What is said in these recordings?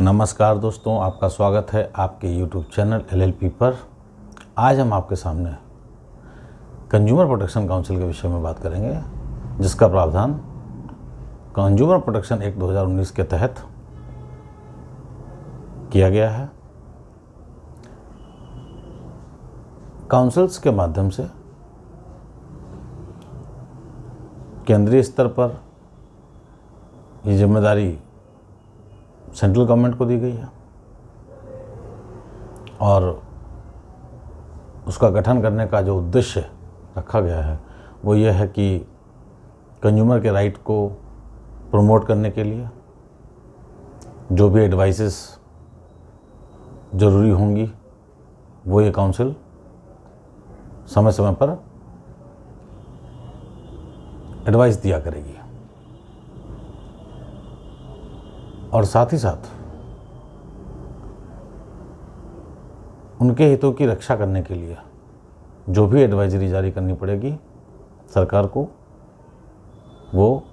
नमस्कार दोस्तों, आपका स्वागत है आपके YouTube चैनल LLP पर। आज हम आपके सामने कंज्यूमर प्रोटेक्शन काउंसिल के विषय में बात करेंगे, जिसका प्रावधान कंज्यूमर प्रोटेक्शन एक्ट 2019 के तहत किया गया है। काउंसिल्स के माध्यम से केंद्रीय स्तर पर ये जिम्मेदारी सेंट्रल गवर्नमेंट को दी गई है और उसका गठन करने का जो उद्देश्य रखा गया है वो ये है कि कंज्यूमर के राइट को प्रमोट करने के लिए जो भी एडवाइसेस ज़रूरी होंगी वो ये काउंसिल समय समय पर एडवाइस दिया करेगी। और साथ ही साथ उनके हितों की रक्षा करने के लिए जो भी एडवाइजरी जारी करनी पड़ेगी सरकार को, वो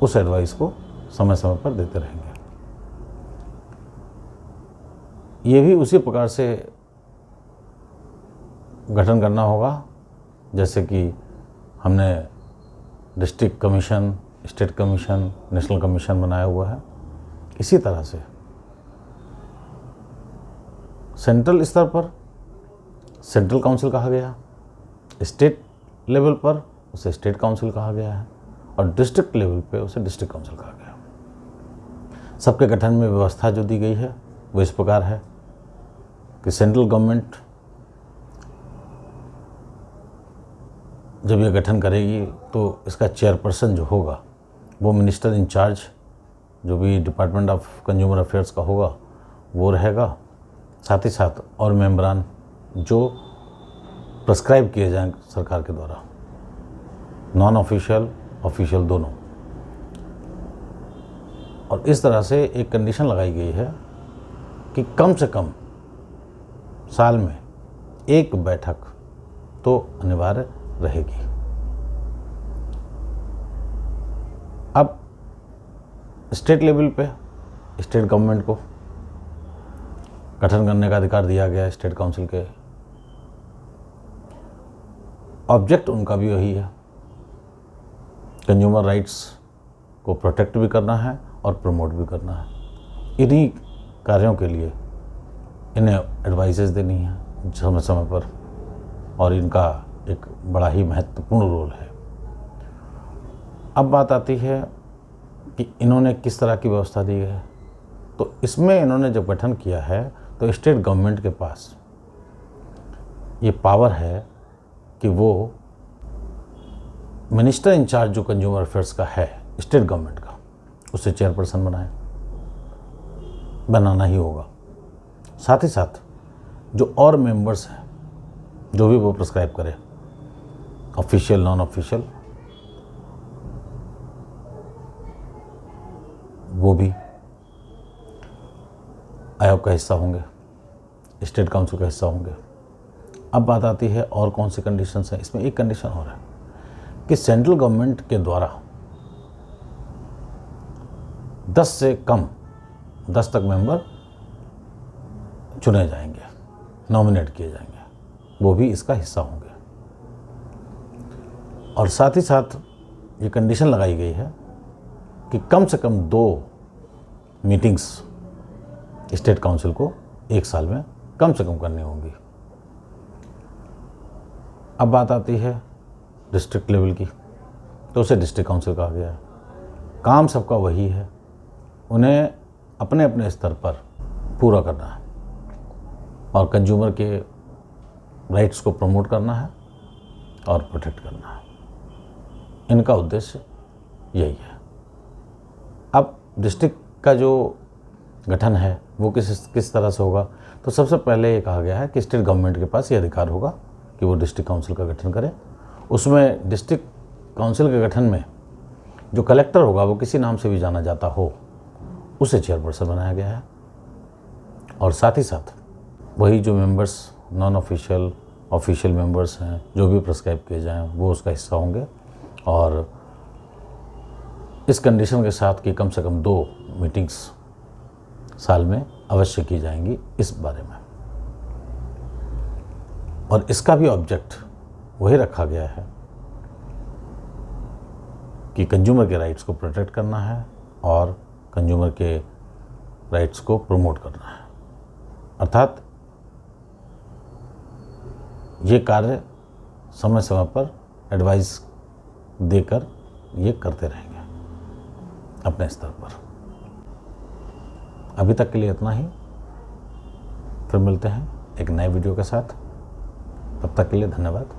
उस एडवाइस को समय समय पर देते रहेंगे। ये भी उसी प्रकार से गठन करना होगा जैसे कि हमने district commission, state commission, national commission बनाया हुआ है। इसी तरह से सेंट्रल स्तर पर सेंट्रल काउंसिल कहा गया, स्टेट लेवल पर उसे स्टेट काउंसिल कहा गया है और डिस्ट्रिक्ट लेवल पे उसे डिस्ट्रिक्ट काउंसिल कहा गया। सबके गठन में व्यवस्था जो दी गई है वो इस प्रकार है कि सेंट्रल गवर्नमेंट जब ये गठन करेगी तो इसका चेयरपर्सन जो होगा वो मिनिस्टर इंचार्ज, जो भी डिपार्टमेंट ऑफ कंज्यूमर अफेयर्स का होगा वो रहेगा। साथ ही साथ और मेंबरान जो प्रेस्क्राइब किए जाएं सरकार के द्वारा, नॉन ऑफिशियल, ऑफिशियल दोनों। और इस तरह से एक कंडीशन लगाई गई है कि कम से कम साल में एक बैठक तो अनिवार्य रहेगी। अब स्टेट लेवल पे स्टेट गवर्नमेंट को गठन करने का अधिकार दिया गया है। स्टेट काउंसिल के ऑब्जेक्ट उनका भी वही है, कंज्यूमर राइट्स को प्रोटेक्ट भी करना है और प्रमोट भी करना है। इन्हीं कार्यों के लिए इन्हें एडवाइसेस देनी है समय समय पर और इनका एक बड़ा ही महत्वपूर्ण रोल है। अब बात आती है कि इन्होंने किस तरह की व्यवस्था दी है। तो इसमें इन्होंने जब गठन किया है तो स्टेट गवर्नमेंट के पास ये पावर है कि वो मिनिस्टर इंचार्ज जो कंज्यूमर अफेयर्स का है स्टेट गवर्नमेंट का, उसे चेयरपर्सन बनाना ही होगा। साथ ही साथ जो और मेंबर्स हैं जो भी वो प्रेस्क्राइब करे, ऑफिशियल, नॉन ऑफिशियल, वो भी आयोग का हिस्सा होंगे, स्टेट काउंसिल का हिस्सा होंगे। अब बात आती है और कौन सी कंडीशंस हैं। इसमें एक कंडीशन और है कि सेंट्रल गवर्नमेंट के द्वारा 10 से कम 10 तक मेंबर चुने जाएंगे, नॉमिनेट किए जाएंगे, वो भी इसका हिस्सा होंगे। और साथ ही साथ ये कंडीशन लगाई गई है कि कम से कम 2 मीटिंग्स स्टेट काउंसिल को एक साल में कम से कम करनी होंगी। अब बात आती है डिस्ट्रिक्ट लेवल की, तो उसे डिस्ट्रिक्ट काउंसिल कहा गया है। काम सबका वही है, उन्हें अपने अपने स्तर पर पूरा करना है और कंज्यूमर के राइट्स को प्रमोट करना है और प्रोटेक्ट करना है। इनका उद्देश्य यही है। अब डिस्ट्रिक्ट का जो गठन है वो किस तरह से होगा, तो सबसे पहले ये कहा गया है कि स्टेट गवर्नमेंट के पास ये अधिकार होगा कि वो डिस्ट्रिक्ट काउंसिल का गठन करे। उसमें डिस्ट्रिक्ट काउंसिल के गठन में जो कलेक्टर होगा, वो किसी नाम से भी जाना जाता हो, उसे चेयरपर्सन बनाया गया है। और साथ ही साथ वही जो members non official, official members हैं जो भी प्रेस्क्राइब किए जाएं वो उसका हिस्सा होंगे। और इस कंडीशन के साथ कि कम से कम 2 मीटिंग्स साल में अवश्य की जाएंगी इस बारे में। और इसका भी ऑब्जेक्ट वही रखा गया है कि कंज्यूमर के राइट्स को प्रोटेक्ट करना है और कंज्यूमर के राइट्स को प्रमोट करना है। अर्थात ये कार्य समय समय पर एडवाइस देकर ये करते रहेंगे अपने स्तर पर। अभी तक के लिए इतना ही, फिर मिलते हैं एक नए वीडियो के साथ। तब तक के लिए धन्यवाद।